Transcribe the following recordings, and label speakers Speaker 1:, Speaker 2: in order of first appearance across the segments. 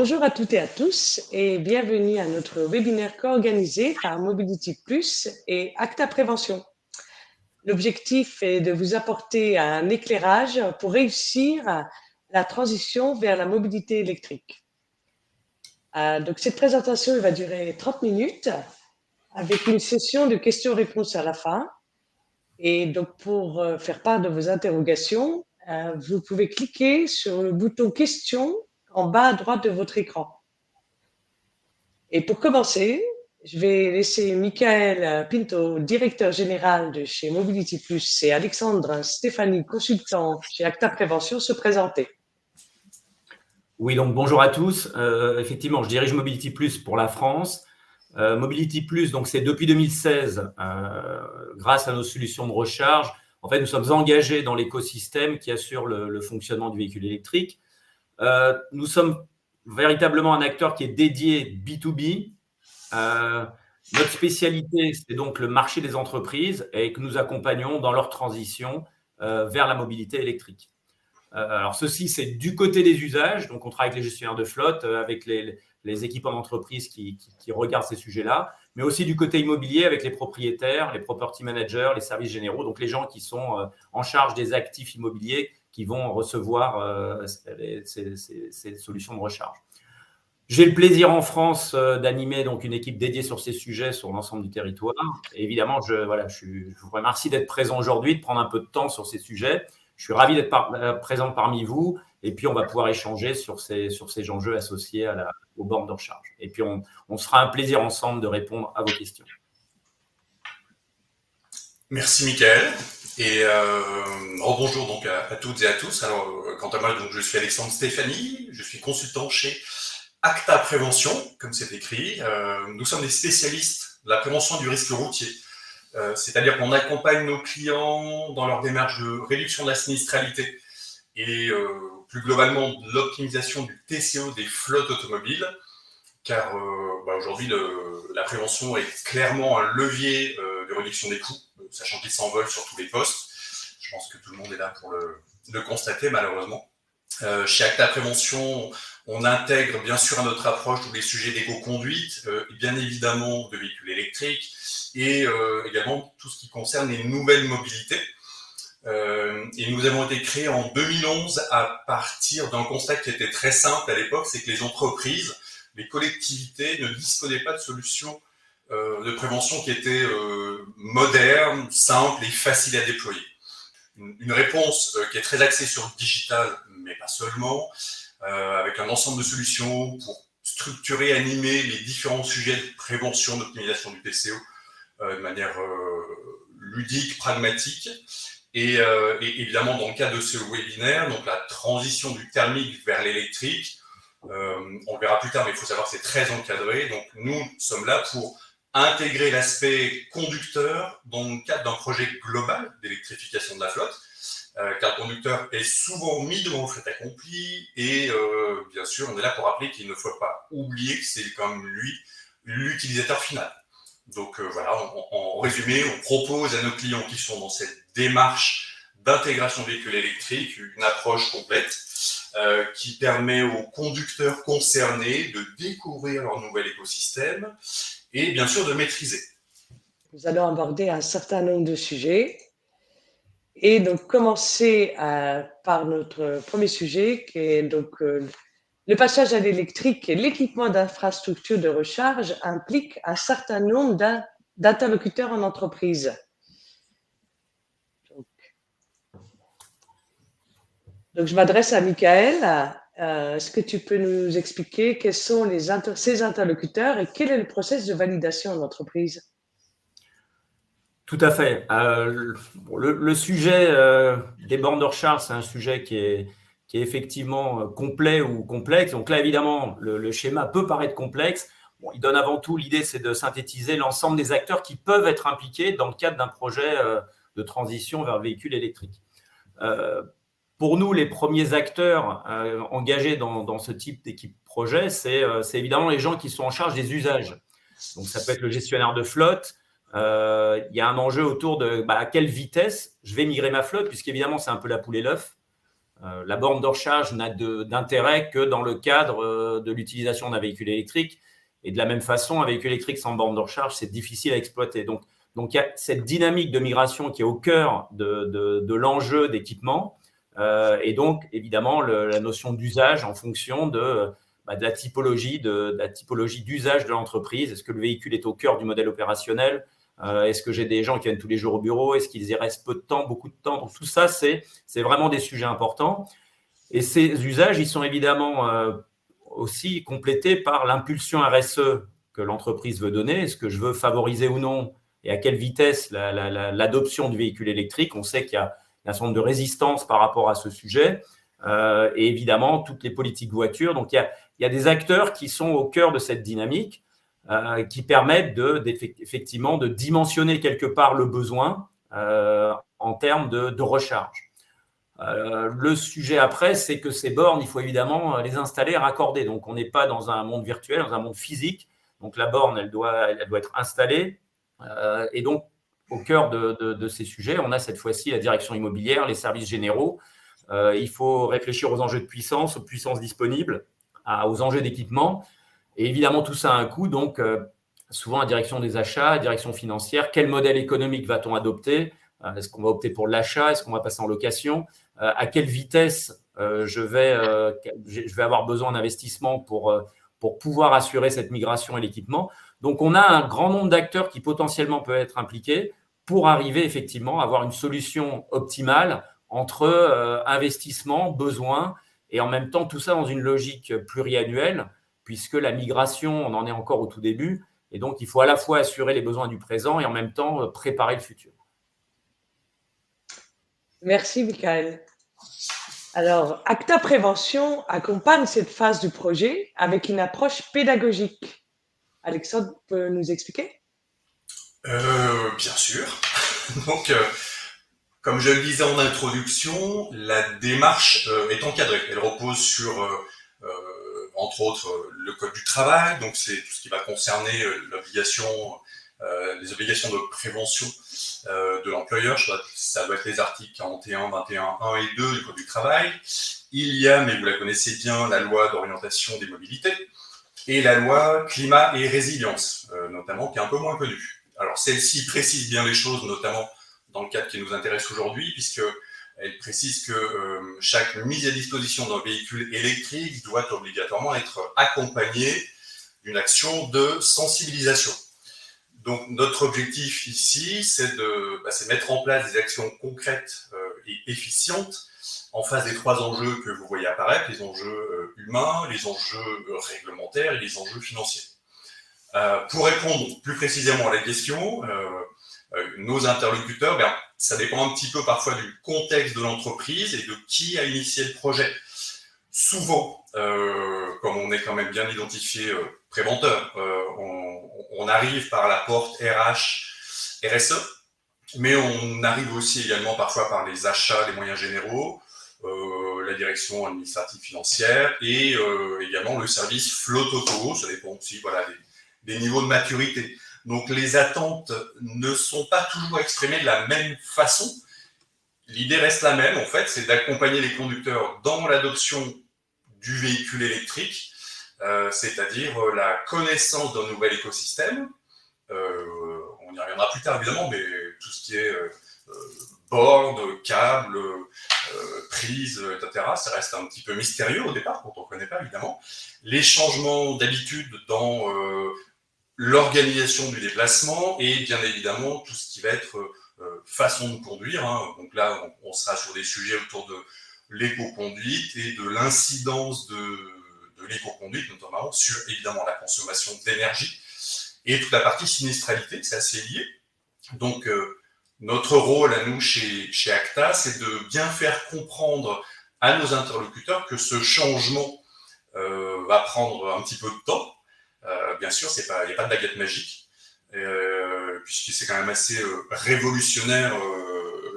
Speaker 1: Bonjour à toutes et à tous et bienvenue à notre webinaire co-organisé par Mobility Plus et Acta Prévention. L'objectif est de vous apporter un éclairage pour réussir la transition vers la mobilité électrique. Donc cette présentation va durer 30 minutes avec une session de questions-réponses à la fin. Et donc pour faire part de vos interrogations, vous pouvez cliquer sur le bouton questions en bas à droite de votre écran. Et pour commencer, je vais laisser Michael Pinto, directeur général de chez Mobility Plus, et Alexandre Stéphanie, consultant chez Acta Prévention, se présenter.
Speaker 2: Oui, donc bonjour à tous. Effectivement, je dirige Mobility Plus pour la France. Mobility Plus, donc c'est depuis 2016, grâce à nos solutions de recharge. En fait, nous sommes engagés dans l'écosystème qui assure le fonctionnement du véhicule électrique. Nous sommes véritablement un acteur qui est dédié B2B. Notre spécialité, c'est donc le marché des entreprises et que nous accompagnons dans leur transition vers la mobilité électrique. Alors, ceci, c'est du côté des usages. Donc, on travaille avec les gestionnaires de flotte, avec les équipements d'entreprise qui regardent ces sujets-là, mais aussi du côté immobilier avec les propriétaires, les property managers, les services généraux, donc les gens qui sont en charge des actifs immobiliers qui vont recevoir ces solutions de recharge. J'ai le plaisir en France d'animer donc une équipe dédiée sur ces sujets sur l'ensemble du territoire. Et évidemment, je vous remercie d'être présent aujourd'hui, de prendre un peu de temps sur ces sujets. Je suis ravi d'être présent parmi vous. Et puis, on va pouvoir échanger sur ces enjeux associés aux bornes de recharge. Et puis, on se fera un plaisir ensemble de répondre à vos questions.
Speaker 3: Merci, Michael. Et rebonjour donc à toutes et à tous. Alors, quant à moi, donc, je suis Alexandre Stéphanie. Je suis consultant chez Acta Prévention, comme c'est écrit. Nous sommes des spécialistes de la prévention du risque routier. C'est-à-dire qu'on accompagne nos clients dans leur démarche de réduction de la sinistralité et plus globalement de l'optimisation du TCO des flottes automobiles, car aujourd'hui la prévention est clairement un levier de réduction des coûts, sachant qu'il s'envole sur tous les postes. Je pense que tout le monde est là pour le constater malheureusement. Chez Acta Prévention, on intègre bien sûr à notre approche tous les sujets d'éco-conduite, bien évidemment de véhicules électriques, et également tout ce qui concerne les nouvelles mobilités. Et nous avons été créés en 2011 à partir d'un constat qui était très simple à l'époque, c'est que les entreprises, les collectivités ne disposaient pas de solutions de prévention qui étaient modernes, simples et faciles à déployer. Une réponse qui est très axée sur le digital, mais pas seulement, avec un ensemble de solutions pour structurer, animer les différents sujets de prévention, d'optimisation du TCO de manière ludique, pragmatique. Et évidemment, dans le cadre de ce webinaire, donc la transition du thermique vers l'électrique, on le verra plus tard, mais il faut savoir que c'est très encadré. Donc, nous sommes là pour intégrer l'aspect conducteur dans le cadre d'un projet global d'électrification de la flotte, car le conducteur est souvent mis devant le fait accompli et bien sûr, on est là pour rappeler qu'il ne faut pas oublier que c'est quand même lui l'utilisateur final. Donc voilà, en résumé, on propose à nos clients qui sont dans cette démarche d'intégration de véhicules électriques une approche complète qui permet aux conducteurs concernés de découvrir leur nouvel écosystème et bien sûr de maîtriser.
Speaker 1: Nous allons aborder un certain nombre de sujets et donc commencer par notre premier sujet qui est donc le passage à l'électrique et l'équipement d'infrastructures de recharge implique un certain nombre d'interlocuteurs en entreprise. Donc je m'adresse à Michael. Est-ce que tu peux nous expliquer quels sont ces interlocuteurs et quel est le processus de validation en entreprise?
Speaker 2: Tout à fait. Le sujet des bornes de recharge, c'est un sujet qui est effectivement complet ou complexe. Donc là, évidemment, le schéma peut paraître complexe. Bon, il donne avant tout, l'idée, c'est de synthétiser l'ensemble des acteurs qui peuvent être impliqués dans le cadre d'un projet de transition vers le véhicule électrique. Pour nous, les premiers acteurs engagés dans ce type d'équipe projet, c'est évidemment les gens qui sont en charge des usages. Donc, ça peut être le gestionnaire de flotte. Il y a un enjeu autour de à quelle vitesse je vais migrer ma flotte, puisqu'évidemment, c'est un peu la poule et l'œuf. La borne de recharge n'a d'intérêt que dans le cadre de l'utilisation d'un véhicule électrique. Et de la même façon, un véhicule électrique sans borne de recharge, c'est difficile à exploiter. Donc, il y a cette dynamique de migration qui est au cœur de l'enjeu d'équipement. Et donc, évidemment, la notion d'usage en fonction de la typologie d'usage de l'entreprise. Est-ce que le véhicule est au cœur du modèle opérationnel? Est-ce que j'ai des gens qui viennent tous les jours au bureau? Est-ce qu'ils y restent peu de temps, beaucoup de temps? Donc, tout ça, c'est vraiment des sujets importants. Et ces usages, ils sont évidemment aussi complétés par l'impulsion RSE que l'entreprise veut donner. Est-ce que je veux favoriser ou non et à quelle vitesse l'adoption du véhicule électrique? On sait qu'il y a un certain nombre de résistances par rapport à ce sujet. Et évidemment, toutes les politiques voitures. Donc, il y a des acteurs qui sont au cœur de cette dynamique qui permettent effectivement de dimensionner quelque part le besoin en termes de recharge. Le sujet après, c'est que ces bornes, il faut évidemment les installer et raccorder. Donc, on n'est pas dans un monde virtuel, dans un monde physique. Donc, la borne, elle doit être installée. Et donc, au cœur de ces sujets, on a cette fois-ci la direction immobilière, les services généraux. Il faut réfléchir aux enjeux de puissance, aux puissances disponibles, aux enjeux d'équipement. Et évidemment, tout ça a un coût. Donc, souvent, la direction des achats, la direction financière, quel modèle économique va-t-on adopter? Est-ce qu'on va opter pour l'achat? Est-ce qu'on va passer en location? À quelle vitesse je vais avoir besoin d'investissement pour pouvoir assurer cette migration et l'équipement? Donc, on a un grand nombre d'acteurs qui potentiellement peuvent être impliqués pour arriver effectivement à avoir une solution optimale entre investissement, besoin et en même temps tout ça dans une logique pluriannuelle puisque la migration, on en est encore au tout début et donc il faut à la fois assurer les besoins du présent et en même temps préparer le futur.
Speaker 1: Merci, Michael. Alors, Acta Prévention accompagne cette phase du projet avec une approche pédagogique. Alexandre peut nous expliquer?
Speaker 3: Bien sûr. Donc, comme je le disais en introduction, la démarche est encadrée. Elle repose sur, entre autres, le Code du travail. Donc, c'est tout ce qui va concerner les obligations de prévention de l'employeur. Ça doit être les articles 41, 21, 1 et 2 du Code du travail. Il y a, mais vous la connaissez bien, la loi d'orientation des mobilités et la loi climat et résilience, notamment, qui est un peu moins connue. Alors, celle-ci précise bien les choses, notamment dans le cadre qui nous intéresse aujourd'hui, puisqu'elle précise que chaque mise à disposition d'un véhicule électrique doit obligatoirement être accompagnée d'une action de sensibilisation. Donc, notre objectif ici, c'est de mettre en place des actions concrètes et efficientes en face des trois enjeux que vous voyez apparaître, les enjeux humains, les enjeux réglementaires et les enjeux financiers. Pour répondre plus précisément à la question, nos interlocuteurs, ça dépend un petit peu parfois du contexte de l'entreprise et de qui a initié le projet. Souvent, comme on est quand même bien identifié préventeur, on arrive par la porte RH, RSE, mais on arrive aussi également parfois par les achats, les moyens généraux, la direction administrative financière et également le service flotte auto. Ça dépend aussi des niveaux de maturité. Donc les attentes ne sont pas toujours exprimées de la même façon. L'idée reste la même, en fait, c'est d'accompagner les conducteurs dans l'adoption du véhicule électrique, c'est-à-dire la connaissance d'un nouvel écosystème. On y reviendra plus tard, évidemment, mais tout ce qui est bornes, câbles, prises, etc., ça reste un petit peu mystérieux au départ, quand on ne connaît pas, évidemment. Les changements d'habitude dans l'organisation du déplacement et bien évidemment tout ce qui va être façon de conduire. Donc là, on sera sur des sujets autour de l'éco-conduite et de l'incidence de l'éco-conduite, notamment sur évidemment la consommation d'énergie et toute la partie sinistralité, c'est assez lié. Donc notre rôle à nous chez Acta, c'est de bien faire comprendre à nos interlocuteurs que ce changement va prendre un petit peu de temps. Bien sûr, il n'y a pas de baguette magique, puisque c'est quand même assez révolutionnaire,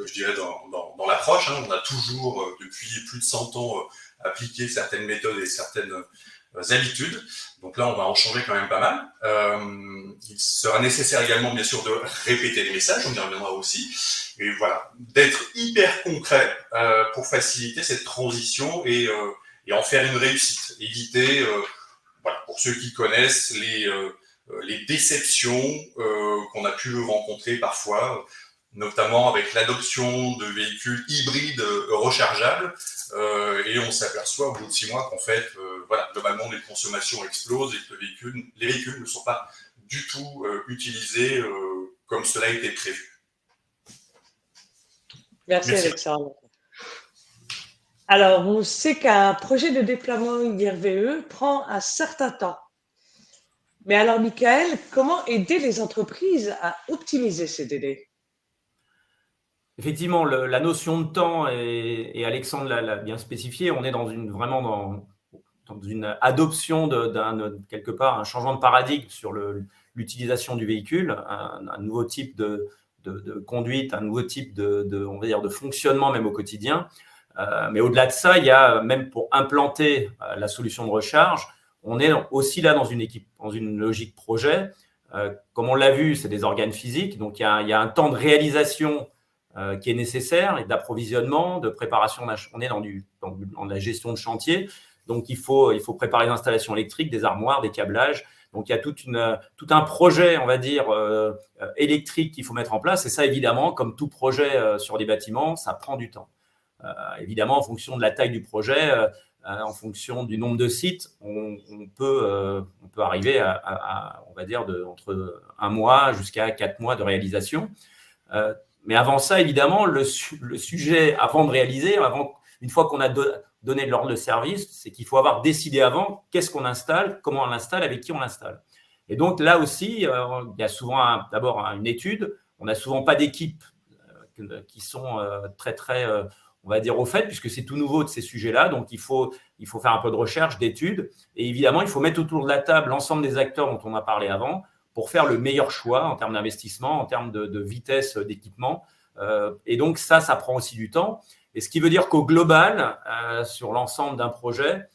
Speaker 3: je dirais, dans l'approche. On a toujours, depuis plus de 100 ans, appliqué certaines méthodes et certaines habitudes. Donc là, on va en changer quand même pas mal. Il sera nécessaire également, bien sûr, de répéter les messages, on y reviendra aussi. Et voilà, d'être hyper concret pour faciliter cette transition et en faire une réussite. Éviter, voilà, pour ceux qui connaissent, les déceptions qu'on a pu rencontrer parfois, notamment avec l'adoption de véhicules hybrides rechargeables, et on s'aperçoit au bout de 6 mois qu'en fait, voilà, globalement, les consommations explosent et que les véhicules ne sont pas du tout utilisés comme cela était prévu.
Speaker 1: Merci,
Speaker 3: Merci.
Speaker 1: Alexandre. Alors, on sait qu'un projet de déploiement IRVE prend un certain temps. Mais alors, Michael, comment aider les entreprises à optimiser ces délais?
Speaker 2: Effectivement, la notion de temps, et Alexandre l'a bien spécifié, on est vraiment dans une adoption quelque part, un changement de paradigme sur l'utilisation du véhicule, un nouveau type de conduite, un nouveau type on va dire, de fonctionnement même au quotidien. Mais au-delà de ça, il y a même pour implanter la solution de recharge, on est aussi là dans une logique projet. Comme on l'a vu, c'est des organes physiques, donc il y a un temps de réalisation qui est nécessaire, et d'approvisionnement, de préparation. On est dans la gestion de chantier, donc il faut préparer les installations électriques, des armoires, des câblages. Donc il y a tout un projet, on va dire, électrique qu'il faut mettre en place. Et ça, évidemment, comme tout projet sur des bâtiments, ça prend du temps. Évidemment, en fonction de la taille du projet, en fonction du nombre de sites, on peut arriver à on va dire, entre 1 mois jusqu'à 4 mois de réalisation. Mais avant ça, évidemment, le sujet, avant de réaliser, une fois qu'on a donné l'ordre de service, c'est qu'il faut avoir décidé avant qu'est-ce qu'on installe, comment on l'installe, avec qui on l'installe. Et donc là aussi, il y a souvent d'abord une étude. On n'a souvent pas d'équipe qui sont très, très, on va dire, au fait, puisque c'est tout nouveau de ces sujets-là. Donc il faut faire un peu de recherche, d'études. Et évidemment, il faut mettre autour de la table l'ensemble des acteurs dont on a parlé avant, pour faire le meilleur choix en termes d'investissement, en termes de vitesse d'équipement. Et donc, ça prend aussi du temps. Et ce qui veut dire qu'au global, sur l'ensemble d'un projet,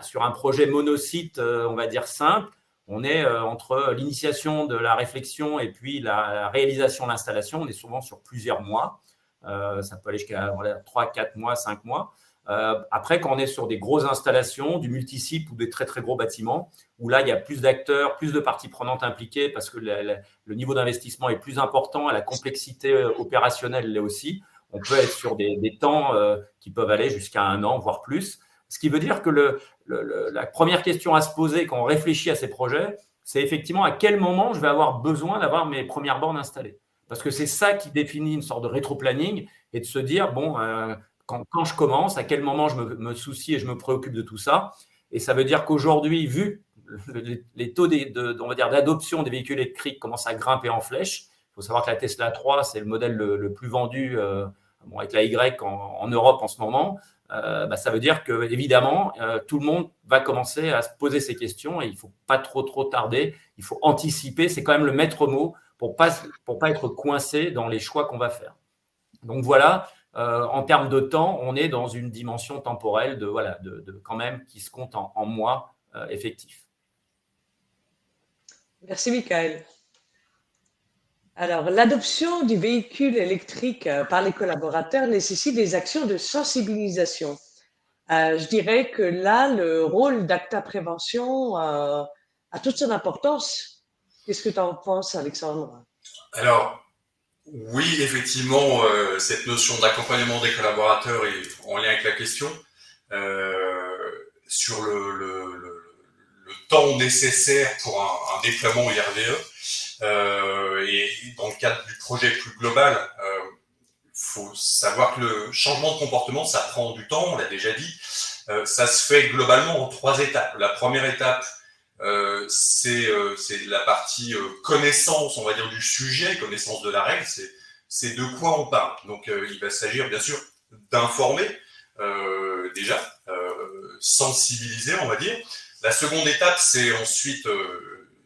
Speaker 2: sur un projet monosite, on va dire simple, on est entre l'initiation de la réflexion et puis la réalisation de l'installation, on est souvent sur plusieurs mois. Ça peut aller jusqu'à 3, 4 mois, 5 mois. Après, quand on est sur des grosses installations, du multisite ou des très, très gros bâtiments, où là, il y a plus d'acteurs, plus de parties prenantes impliquées parce que le niveau d'investissement est plus important et la complexité opérationnelle l'est aussi. On peut être sur des temps qui peuvent aller jusqu'à 1 an, voire plus. Ce qui veut dire que la première question à se poser quand on réfléchit à ces projets, c'est effectivement à quel moment je vais avoir besoin d'avoir mes premières bornes installées. Parce que c'est ça qui définit une sorte de rétro-planning et de se dire, bon, quand je commence, à quel moment je me soucie et je me préoccupe de tout ça. Et ça veut dire qu'aujourd'hui, vu les taux on va dire, d'adoption des véhicules électriques commencent à grimper en flèche, il faut savoir que la Tesla 3, c'est le modèle le plus vendu avec la Y en Europe en ce moment. Ça veut dire que évidemment, tout le monde va commencer à se poser ces questions et il ne faut pas trop tarder. Il faut anticiper, c'est quand même le maître mot pour pas être coincé dans les choix qu'on va faire. Donc voilà, en termes de temps, on est dans une dimension temporelle de quand même qui se compte en mois effectifs.
Speaker 1: Merci, Michael. Alors, l'adoption du véhicule électrique par les collaborateurs nécessite des actions de sensibilisation. Je dirais que là, le rôle d'Acta Prévention a toute son importance. Qu'est-ce que tu en penses, Alexandre?
Speaker 3: Alors, oui, effectivement, cette notion d'accompagnement des collaborateurs est en lien avec la question. Sur le temps nécessaire pour un déploiement IRVE, et dans le cadre du projet plus global, faut savoir que le changement de comportement, ça prend du temps, on l'a déjà dit. Ça se fait globalement en 3 étapes. La première étape, c'est la partie connaissance, on va dire, du sujet, connaissance de la règle, c'est de quoi on parle. Donc, il va s'agir, bien sûr, d'informer, déjà, sensibiliser, on va dire. La seconde étape, c'est ensuite,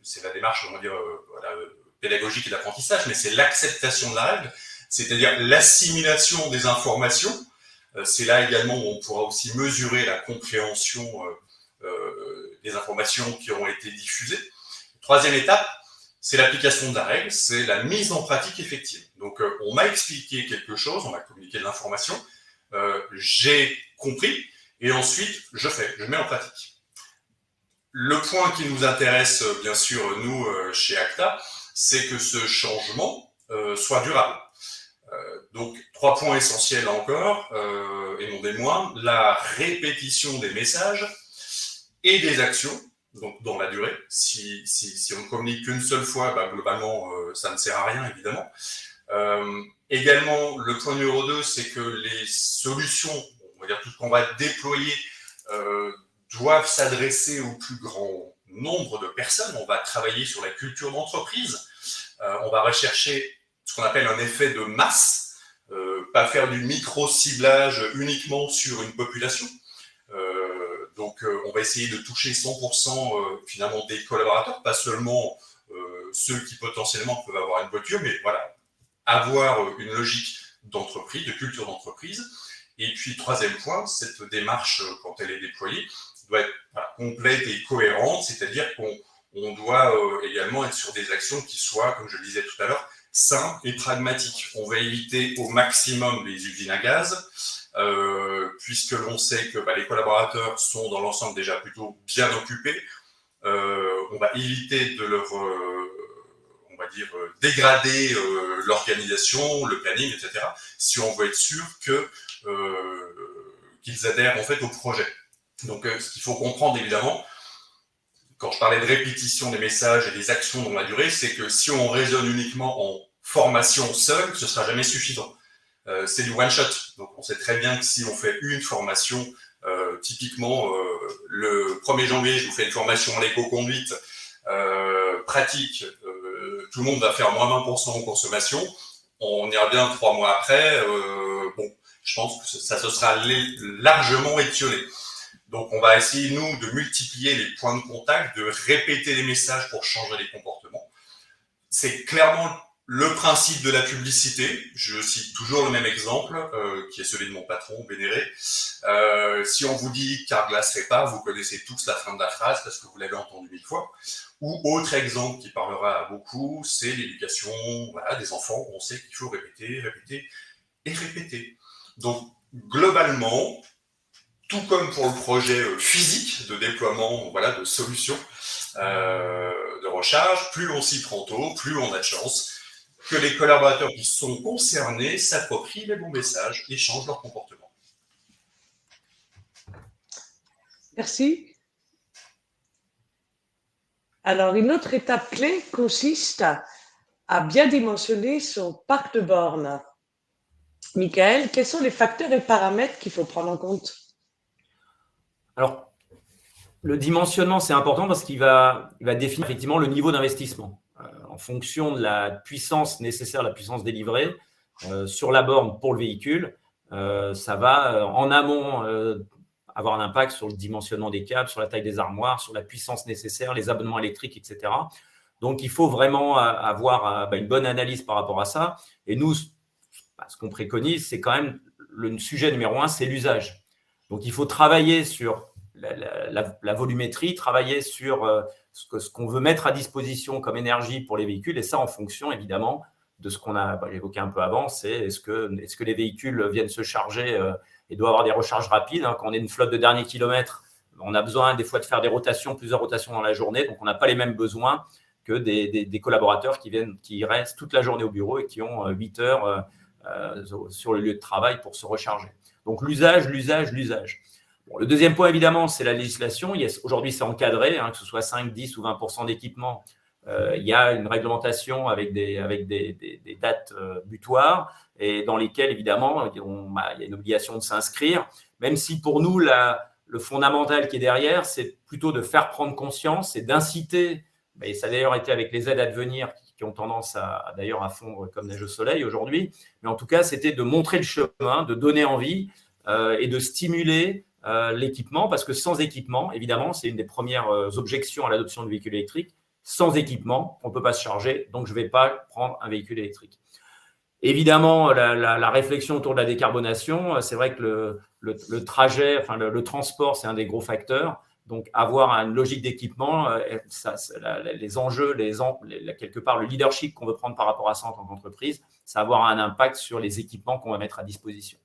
Speaker 3: c'est la démarche, on va dire, pédagogique et d'apprentissage, mais c'est l'acceptation de la règle, c'est-à-dire l'assimilation des informations. C'est là également où on pourra aussi mesurer la compréhension les informations qui ont été diffusées. Troisième étape, c'est l'application de la règle, c'est la mise en pratique effective. Donc, on m'a expliqué quelque chose, on m'a communiqué de l'information, j'ai compris, et ensuite, je mets en pratique. Le point qui nous intéresse, bien sûr, nous, chez Acta, c'est que ce changement soit durable. Donc, 3 points essentiels encore, et non des moindres, la répétition des messages et des actions, donc dans la durée. Si on ne communique qu'une seule fois, globalement, ça ne sert à rien, évidemment. Également, le point numéro 2, c'est que les solutions, on va dire tout ce qu'on va déployer, doivent s'adresser au plus grand nombre de personnes. On va travailler sur la culture d'entreprise. On va rechercher ce qu'on appelle un effet de masse, pas faire du micro-ciblage uniquement sur une population. Donc, on va essayer de toucher 100% finalement des collaborateurs, pas seulement ceux qui potentiellement peuvent avoir une voiture, mais voilà, avoir une logique d'entreprise, de culture d'entreprise. Et puis, troisième point, cette démarche, quand elle est déployée, doit être complète et cohérente, c'est-à-dire qu'on doit également être sur des actions qui soient, comme je le disais tout à l'heure, simples et pragmatiques. On va éviter au maximum les usines à gaz, puisque l'on sait que les collaborateurs sont dans l'ensemble déjà plutôt bien occupés. On va éviter de leur, on va dire, dégrader l'organisation, le planning, etc., si on veut être sûr qu'ils adhèrent en fait au projet. Donc, ce qu'il faut comprendre, évidemment, quand je parlais de répétition des messages et des actions dans la durée, c'est que si on raisonne uniquement en formation seule, ce ne sera jamais suffisant. C'est du one-shot. Donc, on sait très bien que si on fait une formation, typiquement, le 1er janvier, je vous fais une formation en éco-conduite pratique, tout le monde va faire moins 20% en consommation. On ira bien 3 mois après. Je pense que ça se sera largement étiolé. Donc, on va essayer, nous, de multiplier les points de contact, de répéter les messages pour changer les comportements. C'est clairement le principe de la publicité. Je cite toujours le même exemple, qui est celui de mon patron, Bénéré. Si on vous dit « Carglass répare », vous connaissez tous la fin de la phrase parce que vous l'avez entendu 1000 fois. Ou autre exemple qui parlera à beaucoup, c'est l'éducation des enfants. On sait qu'il faut répéter, répéter et répéter. Donc, globalement, tout comme pour le projet physique de déploiement de solutions de recharge, plus on s'y prend tôt, plus on a de chance que les collaborateurs qui sont concernés s'approprient les bons messages et changent leur comportement.
Speaker 1: Merci. Alors, une autre étape clé consiste à bien dimensionner son parc de bornes. Michael, quels sont les facteurs et paramètres qu'il faut prendre en compte?
Speaker 2: Alors, le dimensionnement, c'est important parce qu'il va définir effectivement le niveau d'investissement. En fonction de la puissance nécessaire, la puissance délivrée sur la borne pour le véhicule, ça va en amont avoir un impact sur le dimensionnement des câbles, sur la taille des armoires, sur la puissance nécessaire, les abonnements électriques, etc. Donc, il faut vraiment avoir une bonne analyse par rapport à ça. Et nous, ce qu'on préconise, c'est quand même le sujet numéro 1, c'est l'usage. Donc, il faut travailler sur la volumétrie, travailler sur ce qu'on veut mettre à disposition comme énergie pour les véhicules, et ça en fonction évidemment de ce qu'on a évoqué un peu avant, c'est est-ce que les véhicules viennent se charger et doivent avoir des recharges rapides. Quand on est une flotte de dernier kilomètre, on a besoin des fois de faire des rotations, plusieurs rotations dans la journée, donc on n'a pas les mêmes besoins que des collaborateurs qui restent toute la journée au bureau et qui ont 8 heures sur le lieu de travail pour se recharger. Donc l'usage. Bon, le deuxième point, évidemment, c'est la législation. Aujourd'hui, c'est encadré, que ce soit 5, 10 ou 20% d'équipement. Il y a une réglementation avec des dates butoirs et dans lesquelles, évidemment, il y a une obligation de s'inscrire, même si pour nous, le fondamental qui est derrière, c'est plutôt de faire prendre conscience et d'inciter, et ça a d'ailleurs été avec les aides à devenir qui ont tendance d'ailleurs à fondre comme neige au soleil aujourd'hui, mais en tout cas, c'était de montrer le chemin, de donner envie et de stimuler l'équipement, parce que sans équipement, évidemment, c'est une des premières objections à l'adoption de véhicules électriques. Sans équipement, on ne peut pas se charger, donc je ne vais pas prendre un véhicule électrique. Évidemment, la réflexion autour de la décarbonation, c'est vrai que le trajet, le transport, c'est un des gros facteurs. Donc, avoir une logique d'équipement, les enjeux, quelque part, le leadership qu'on veut prendre par rapport à ça en tant qu'entreprise, ça va avoir un impact sur les équipements qu'on va mettre à disposition.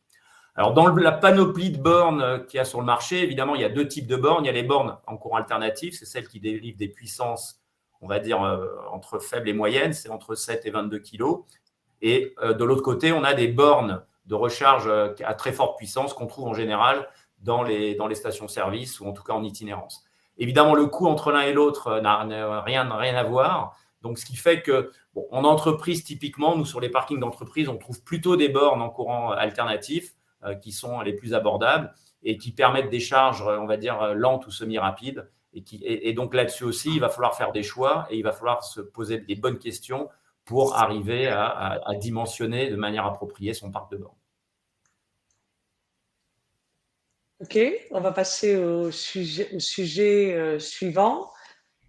Speaker 2: Alors, dans la panoplie de bornes qu'il y a sur le marché, évidemment, il y a 2 types de bornes. Il y a les bornes en courant alternatif, c'est celles qui délivrent des puissances, on va dire, entre faibles et moyennes, c'est entre 7 et 22 kilos. Et de l'autre côté, on a des bornes de recharge à très forte puissance qu'on trouve en général dans les stations-service ou en tout cas en itinérance. Évidemment, le coût entre l'un et l'autre n'a rien à voir. Donc, ce qui fait que, en entreprise, typiquement, nous, sur les parkings d'entreprise, on trouve plutôt des bornes en courant alternatif qui sont les plus abordables et qui permettent des charges, on va dire, lentes ou semi-rapides. Et donc, là-dessus aussi, il va falloir faire des choix et il va falloir se poser des bonnes questions pour arriver à dimensionner de manière appropriée son parc de bornes.
Speaker 1: Ok, on va passer au sujet suivant,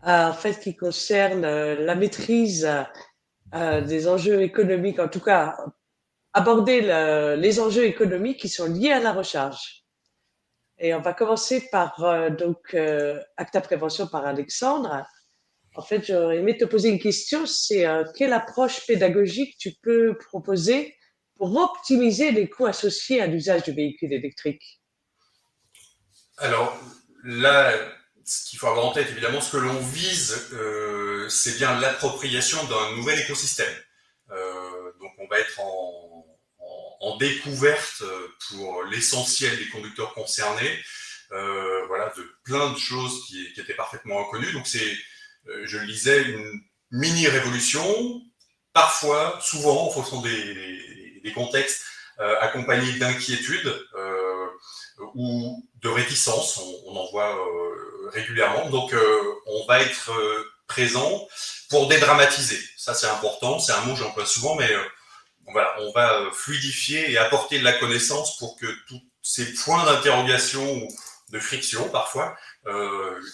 Speaker 1: en fait, qui concerne la maîtrise des enjeux économiques, en tout cas, aborder les enjeux économiques qui sont liés à la recharge. Et on va commencer par Acta Prévention par Alexandre. En fait, j'aurais aimé te poser une question, c'est quelle approche pédagogique tu peux proposer pour optimiser les coûts associés à l'usage du véhicule électrique?
Speaker 3: Alors là, ce qu'il faut avoir en tête, évidemment, ce que l'on vise, c'est bien l'appropriation d'un nouvel écosystème. Donc on va être en découverte pour l'essentiel des conducteurs concernés, voilà, de plein de choses qui étaient parfaitement inconnues. Donc c'est, je le disais, une mini-révolution, parfois, souvent, en fonction des contextes, accompagnée d'inquiétudes ou de réticence, on en voit régulièrement. Donc on va être présent pour dédramatiser. Ça c'est important, c'est un mot que j'emploie souvent, mais voilà, on va fluidifier et apporter de la connaissance pour que tous ces points d'interrogation ou de friction parfois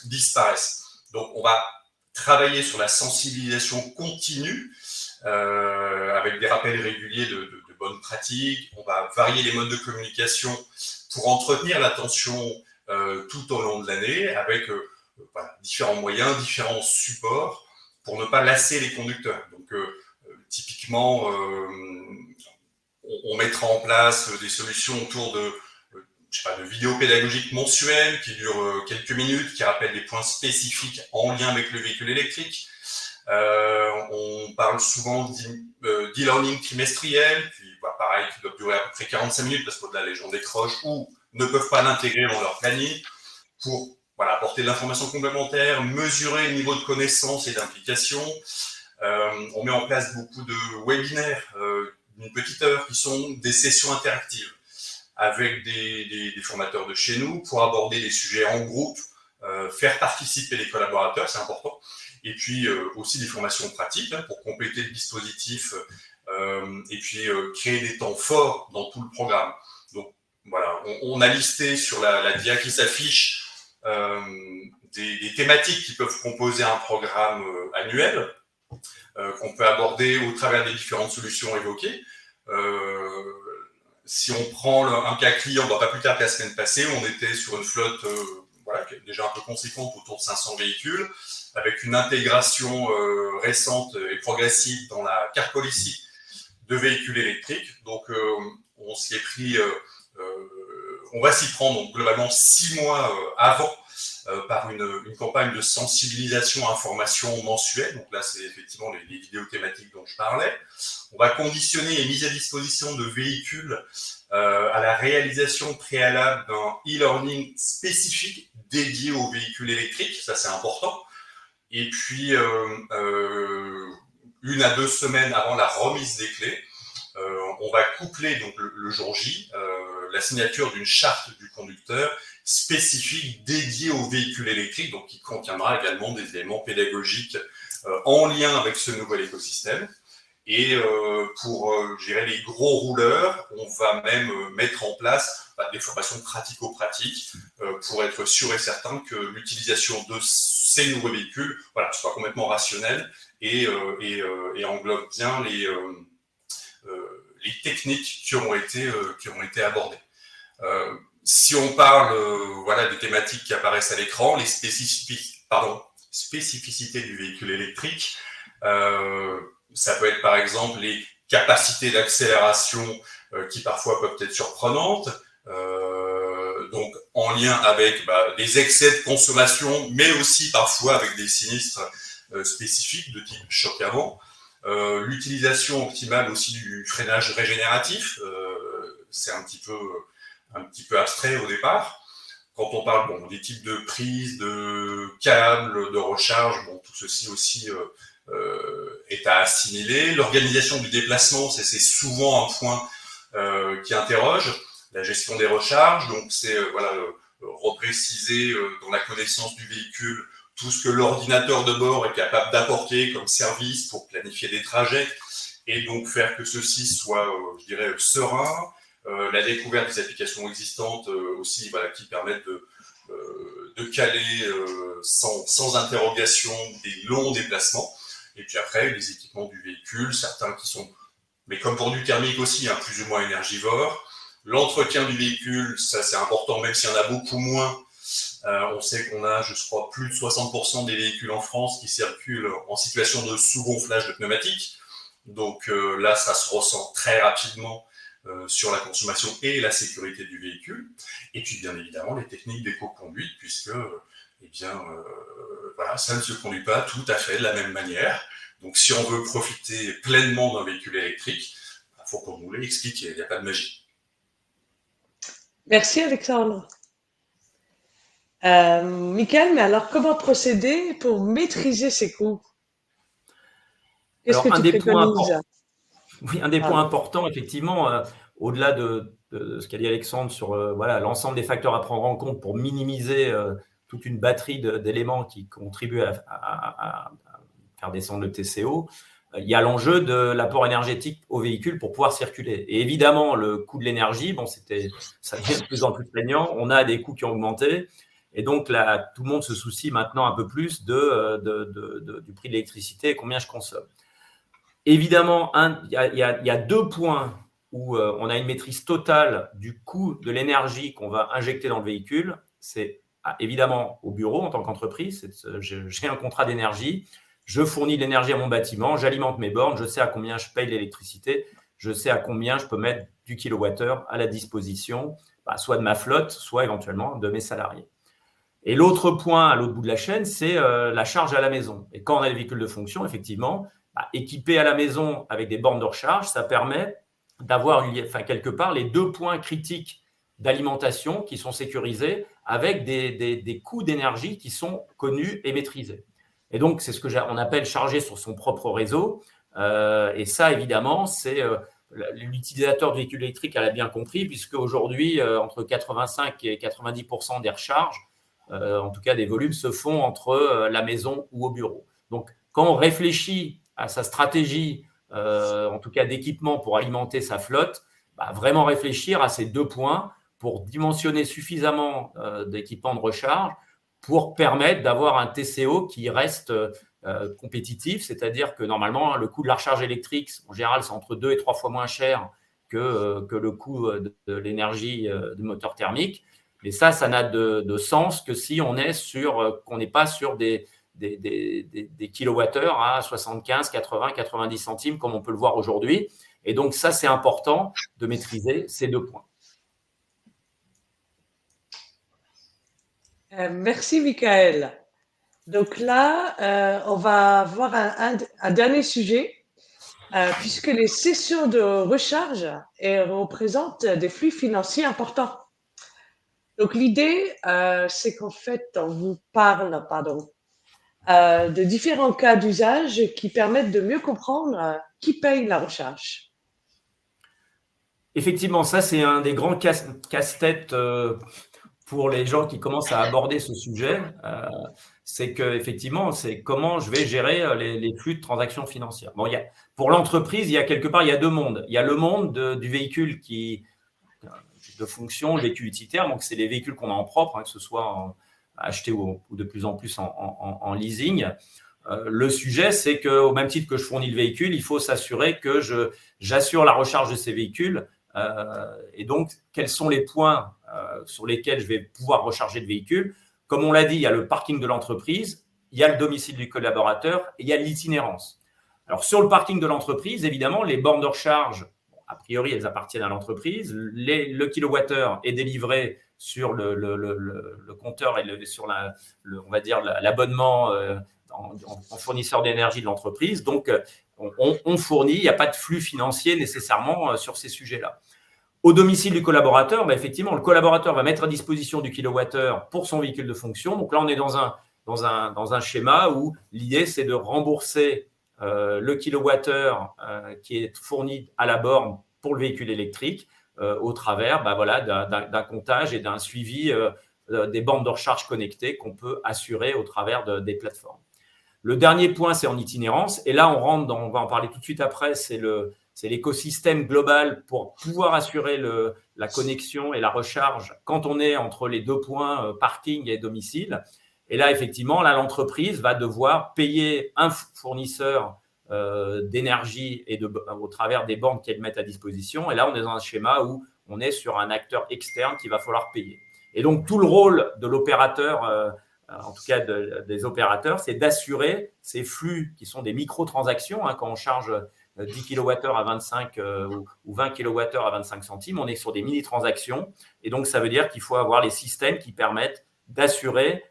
Speaker 3: disparaissent. Donc on va travailler sur la sensibilisation continue avec des rappels réguliers de bonnes pratiques. On va varier les modes de communication pour entretenir l'attention tout au long de l'année avec voilà, différents moyens, différents supports pour ne pas lasser les conducteurs. Donc typiquement, on mettra en place des solutions autour de vidéos pédagogiques mensuelles qui durent quelques minutes, qui rappellent des points spécifiques en lien avec le véhicule électrique. On parle souvent d'e-learning trimestriel, qui, pareil, qui doit durer à peu près 45 minutes parce qu'au-delà, les gens décrochent ou ne peuvent pas l'intégrer dans leur planning pour apporter de l'information complémentaire, mesurer le niveau de connaissance et d'implication. On met en place beaucoup de webinaires d'une petite heure qui sont des sessions interactives avec des formateurs de chez nous pour aborder des sujets en groupe, faire participer les collaborateurs, c'est important. Et puis aussi des formations pratiques pour compléter le dispositif et puis créer des temps forts dans tout le programme. Donc voilà, on a listé sur la dia qui s'affiche des thématiques qui peuvent composer un programme annuel qu'on peut aborder au travers des différentes solutions évoquées. Si on prend un cas client, pas plus tard que la semaine passée, on était sur une flotte déjà un peu conséquente, autour de 500 véhicules, avec une intégration récente et progressive dans la car policy de véhicules électriques. Donc, on s'y est pris, on va s'y prendre donc, globalement 6 mois avant par une campagne de sensibilisation, information mensuelle. Donc là, c'est effectivement les vidéos thématiques dont je parlais. On va conditionner les mises à disposition de véhicules à la réalisation préalable d'un e-learning spécifique dédié aux véhicules électriques. Ça, c'est important. Et puis, 1 à 2 semaines avant la remise des clés, on va coupler donc le jour J la signature d'une charte du conducteur spécifique dédiée aux véhicules électriques, donc qui contiendra également des éléments pédagogiques en lien avec ce nouvel écosystème. Et pour gérer les gros rouleurs, on va même mettre en place des formations pratico-pratiques pour être sûr et certain que l'utilisation de ces nouveaux véhicules soit complètement rationnelle et englobe bien les techniques qui ont été abordées. Si on parle voilà, des thématiques qui apparaissent à l'écran, les spécificités du véhicule électrique, ça peut être par exemple les capacités d'accélération qui parfois peuvent être surprenantes, donc en lien avec des excès de consommation, mais aussi parfois avec des sinistres spécifiques de type choc avant. L'utilisation optimale aussi du freinage régénératif, c'est un petit peu abstrait au départ. Quand on parle des types de prises, de câbles, de recharge, tout ceci aussi est à assimiler. L'organisation du déplacement, c'est souvent un point qui interroge. La gestion des recharges, donc c'est repréciser dans la connaissance du véhicule tout ce que l'ordinateur de bord est capable d'apporter comme service pour planifier des trajets et donc faire que ceci soit, je dirais, serein. La découverte des applications existantes aussi, qui permettent de caler sans interrogation des longs déplacements. Et puis après, les équipements du véhicule, certains qui sont, mais comme pour du thermique aussi, plus ou moins énergivores. L'entretien du véhicule, ça c'est important, même s'il y en a beaucoup moins. On sait qu'on a, je crois, plus de 60% des véhicules en France qui circulent en situation de sous-gonflage de pneumatiques. Donc là, ça se ressent très rapidement sur la consommation et la sécurité du véhicule. Et puis, bien évidemment, les techniques d'éco-conduite, puisque ça ne se conduit pas tout à fait de la même manière. Donc, si on veut profiter pleinement d'un véhicule électrique, il faut qu'on nous l'explique, il n'y a pas de magie.
Speaker 1: Merci Alexandre. Michael, mais alors comment procéder pour maîtriser ces coûts? Qu'est-ce que tu préconises?
Speaker 2: Un des points importants, effectivement, au-delà de ce qu'a dit Alexandre sur l'ensemble des facteurs à prendre en compte pour minimiser toute une batterie d'éléments qui contribuent à faire descendre le TCO, il y a l'enjeu de l'apport énergétique au véhicule pour pouvoir circuler. Et évidemment, le coût de l'énergie, ça devient de plus en plus prégnant. On a des coûts qui ont augmenté. Et donc, là, tout le monde se soucie maintenant un peu plus du prix de l'électricité et combien je consomme. Évidemment, il y a 2 points où on a une maîtrise totale du coût de l'énergie qu'on va injecter dans le véhicule. C'est évidemment au bureau en tant qu'entreprise. J'ai un contrat d'énergie. Je fournis de l'énergie à mon bâtiment, j'alimente mes bornes, je sais à combien je paye l'électricité, je sais à combien je peux mettre du kilowattheure à la disposition, soit de ma flotte, soit éventuellement de mes salariés. Et l'autre point à l'autre bout de la chaîne, c'est la charge à la maison. Et quand on a des véhicules de fonction, effectivement, équipés à la maison avec des bornes de recharge, ça permet d'avoir quelque part les 2 points critiques d'alimentation qui sont sécurisés avec des coûts d'énergie qui sont connus et maîtrisés. Et donc, c'est ce qu'on appelle charger sur son propre réseau. Et ça, évidemment, c'est l'utilisateur de véhicules électriques, elle a bien compris, puisque aujourd'hui, entre 85 et 90% des recharges, en tout cas des volumes, se font entre la maison ou au bureau. Donc, quand on réfléchit à sa stratégie, en tout cas d'équipement pour alimenter sa flotte, vraiment réfléchir à ces 2 points pour dimensionner suffisamment d'équipements de recharge pour permettre d'avoir un TCO qui reste compétitif, c'est-à-dire que normalement, le coût de la recharge électrique, en général, c'est entre 2 et 3 fois moins cher que le coût de l'énergie du moteur thermique. Mais ça n'a de sens que si on n'est pas sur des kilowattheures à 75, 80, 90 centimes, comme on peut le voir aujourd'hui. Et donc, ça, c'est important de maîtriser ces 2 points.
Speaker 1: Merci, Michael. Donc là, on va voir un dernier sujet, puisque les sessions de recharge représentent des flux financiers importants. Donc l'idée, c'est qu'en fait, on vous parle, de différents cas d'usage qui permettent de mieux comprendre qui paye la recharge.
Speaker 2: Effectivement, ça, c'est un des grands casse-têtes pour les gens qui commencent à aborder ce sujet. C'est qu'effectivement, c'est comment je vais gérer les flux de transactions financières. Pour l'entreprise, il y a 2 mondes. Il y a le monde du véhicule de fonction, le véhicule utilitaire. Donc, c'est les véhicules qu'on a en propre, que ce soit acheté ou de plus en plus en leasing. Le sujet, c'est qu'au même titre que je fournis le véhicule, il faut s'assurer que j'assure la recharge de ces véhicules Et donc, quels sont les points sur lesquels je vais pouvoir recharger le véhicule? Comme on l'a dit, il y a le parking de l'entreprise, il y a le domicile du collaborateur et il y a l'itinérance. Alors, sur le parking de l'entreprise, évidemment, les bornes de recharge, a priori, elles appartiennent à l'entreprise. Le kilowattheure est délivré sur le compteur et sur on va dire l'abonnement en fournisseur d'énergie de l'entreprise. Donc, on fournit, il n'y a pas de flux financier nécessairement sur ces sujets-là. Au domicile du collaborateur, effectivement, le collaborateur va mettre à disposition du kilowattheure pour son véhicule de fonction. Donc là, on est dans un schéma où l'idée, c'est de rembourser le kilowattheure qui est fourni à la borne pour le véhicule électrique au travers d'un comptage et d'un suivi des bornes de recharge connectées qu'on peut assurer au travers des plateformes. Le dernier point, c'est en itinérance. Et là, on va en parler tout de suite après, c'est l'écosystème global pour pouvoir assurer la connexion et la recharge quand on est entre les deux points parking et domicile. Et là, effectivement, l'entreprise va devoir payer un fournisseur d'énergie au travers des bornes qu'elle met à disposition. Et là, on est dans un schéma où on est sur un acteur externe qu'il va falloir payer. Et donc, tout le rôle de l'opérateur, en tout cas des opérateurs, c'est d'assurer ces flux qui sont des microtransactions. Quand on charge 10 kWh à 25 ou 20 kWh à 25 centimes, on est sur des mini-transactions. Et donc, ça veut dire qu'il faut avoir les systèmes qui permettent d'assurer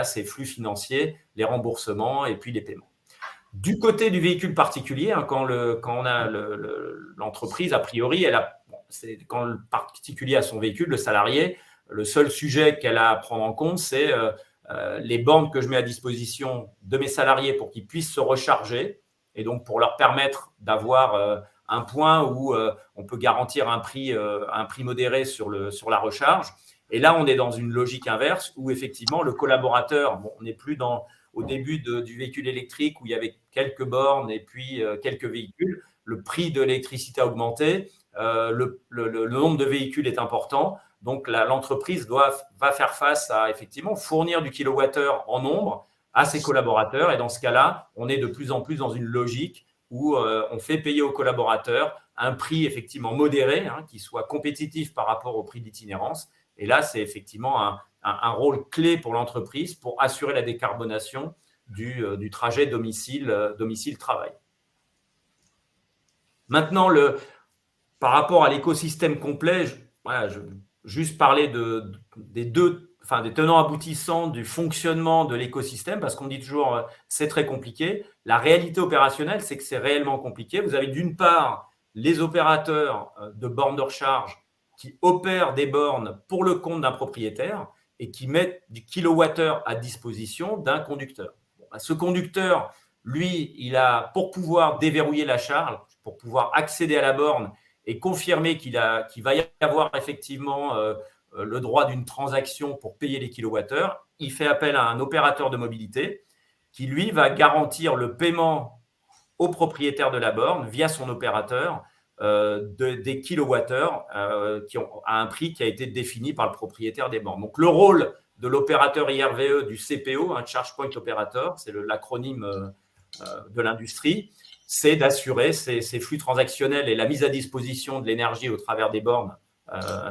Speaker 2: ces flux financiers, les remboursements et puis les paiements. Du côté du véhicule particulier, quand on a l'entreprise, a priori, quand le particulier a son véhicule, le salarié, le seul sujet qu'elle a à prendre en compte, c'est les bornes que je mets à disposition de mes salariés pour qu'ils puissent se recharger et donc pour leur permettre d'avoir un point où on peut garantir un prix modéré sur la recharge. Et là, on est dans une logique inverse où effectivement, le collaborateur, on n'est plus au début du véhicule électrique où il y avait quelques bornes et puis quelques véhicules. Le prix de l'électricité a augmenté, le nombre de véhicules est important. Donc, l'entreprise va faire face à effectivement fournir du kilowattheure en nombre à ses collaborateurs. Et dans ce cas-là, on est de plus en plus dans une logique où on fait payer aux collaborateurs un prix effectivement modéré, qui soit compétitif par rapport au prix d'itinérance. Et là, c'est effectivement un rôle clé pour l'entreprise pour assurer la décarbonation du trajet domicile-travail. Maintenant, par rapport à l'écosystème complet, je juste parler des tenants aboutissants du fonctionnement de l'écosystème, parce qu'on dit toujours c'est très compliqué. La réalité opérationnelle, c'est que c'est réellement compliqué. Vous avez d'une part les opérateurs de bornes de recharge qui opèrent des bornes pour le compte d'un propriétaire et qui mettent du kilowattheure à disposition d'un conducteur. Ce conducteur, lui, pour pouvoir déverrouiller la charge, pour pouvoir accéder à la borne et confirmer qu'il va y avoir effectivement le droit d'une transaction pour payer les kilowattheures, il fait appel à un opérateur de mobilité qui, lui, va garantir le paiement au propriétaire de la borne via son opérateur des kilowattheures à un prix qui a été défini par le propriétaire des bornes. Donc, le rôle de l'opérateur IRVE du CPO, un Charge Point Operator, c'est l'acronyme de l'industrie, c'est d'assurer ces flux transactionnels et la mise à disposition de l'énergie au travers des bornes.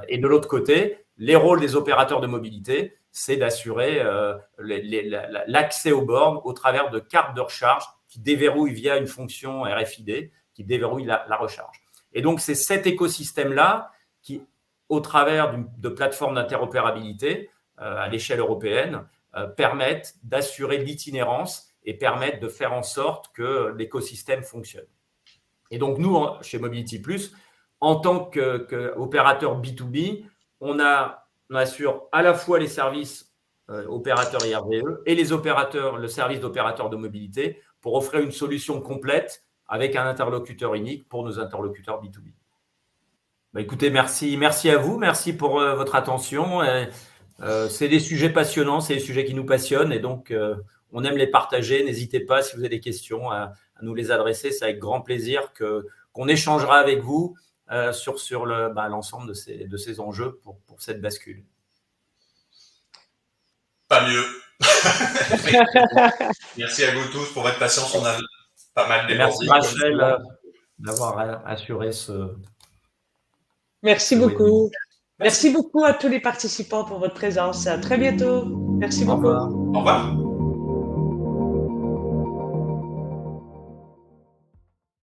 Speaker 2: Et de l'autre côté, les rôles des opérateurs de mobilité, c'est d'assurer l'accès aux bornes au travers de cartes de recharge qui déverrouillent via une fonction RFID, qui déverrouille la recharge. Et donc, c'est cet écosystème-là qui, au travers de plateformes d'interopérabilité à l'échelle européenne, permettent d'assurer l'itinérance et permettent de faire en sorte que l'écosystème fonctionne. Et donc, nous, chez Mobility Plus, en tant qu'opérateur B2B, on assure à la fois les services opérateurs IRVE et le service d'opérateur de mobilité pour offrir une solution complète avec un interlocuteur unique pour nos interlocuteurs B2B. Écoutez, merci à vous, merci pour votre attention. C'est des sujets passionnants, c'est des sujets qui nous passionnent et donc on aime les partager. N'hésitez pas, si vous avez des questions, à nous les adresser. C'est avec grand plaisir qu'on échangera avec vous sur l'ensemble de ces enjeux pour cette bascule.
Speaker 3: Pas mieux. Merci à vous tous pour votre patience. On a pas mal débordé.
Speaker 2: Merci Rachel d'avoir assuré
Speaker 1: Merci
Speaker 2: Oui.
Speaker 1: beaucoup. Merci beaucoup à tous les participants pour votre présence. À très bientôt. Merci
Speaker 2: Au
Speaker 1: beaucoup.
Speaker 2: revoir.
Speaker 3: Au revoir.